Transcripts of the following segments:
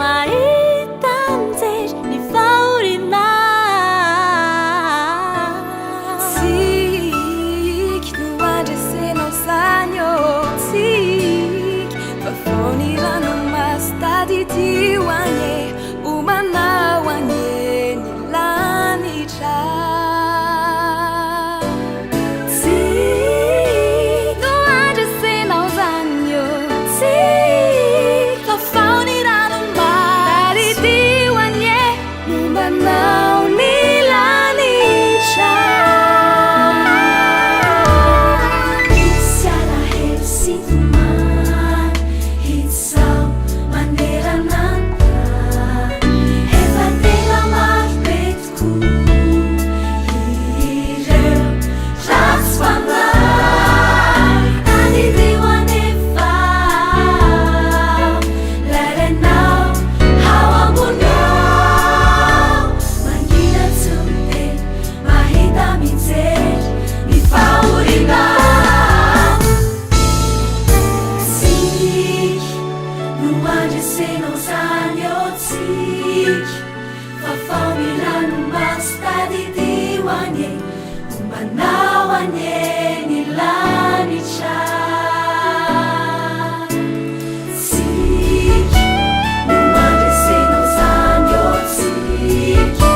mahita mijery ny fahoriana. Tsika no andresenao zany ô, tsika fa vao ny ranomasy tadidio anye omanao anye ny lanitra. Tsika no andresenao zany ô, tsika fa vao ny ranomasy tadidio anye omanao ny lanitra. Misy alahelo sy tomany hitsao manerananta, efa tena maro be tokoa ireo ratsy fanahy tadidio anefa lalainao ao ambony ao, mangina tsy miteny mahita mijery ny fahoriana. Tsika no andresenao zany ô, tsika fa vao ny ranomasy tadidio anye omanao anye ny lanitra. Tsika no andresenao zany ô, tsika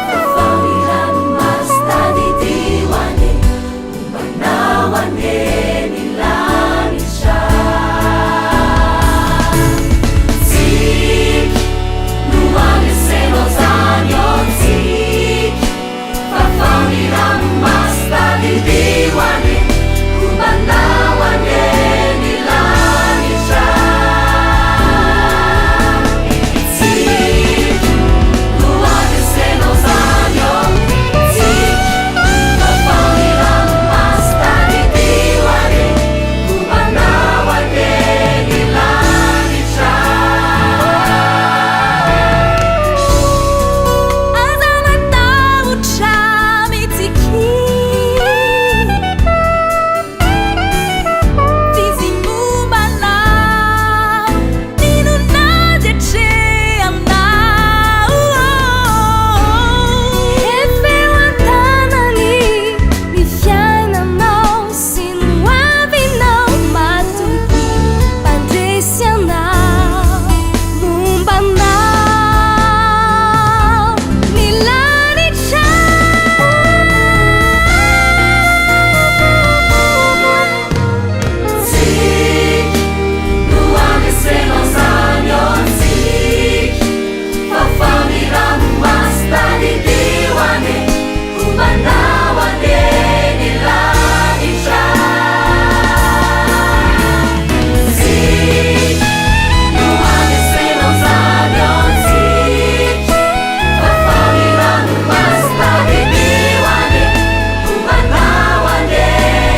fa vao ny ranomasy tadidio anye omanao anye ny lanitra. Tsika no andresenao zany ô, tsika fa vao ny ranomasy tadidio anye omanao anye ny lanitra. Tsika no andresenao zany ô, tsika fa vao ny ranomasy tadidio anye omanao anye ny lanitra. Aza matahotra mitsiki fizy mombanao, ninon'ady hatrehanao. Efeo an-tanany ny fiainanao sy ny hoavinao, matoky mandresy anao mombanao ny lanitra. Tsika no andresenao zany ô, tsika fa vao ny ranomasy tadidio anye omanao anye ny lanitra. Tsika no andresenao zany ô, tsika fa vao ny ranomasy tadidio anye omanao anye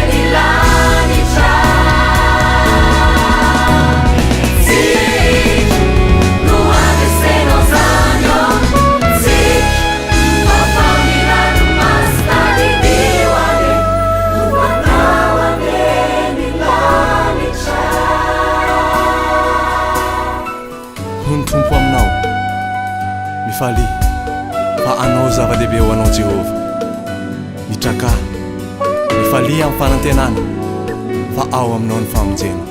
ny lanitra. Tsika no andresenao zany ô, tsika fa vao ny ranomasy tadidio anye omanao anye ny lanitra. Hony tompo aminao mifaly fa anao zava-dehibe ho anao Jehova. Mitraka mifaly amin'ny fanantenana fa ao aminao ny famonjena.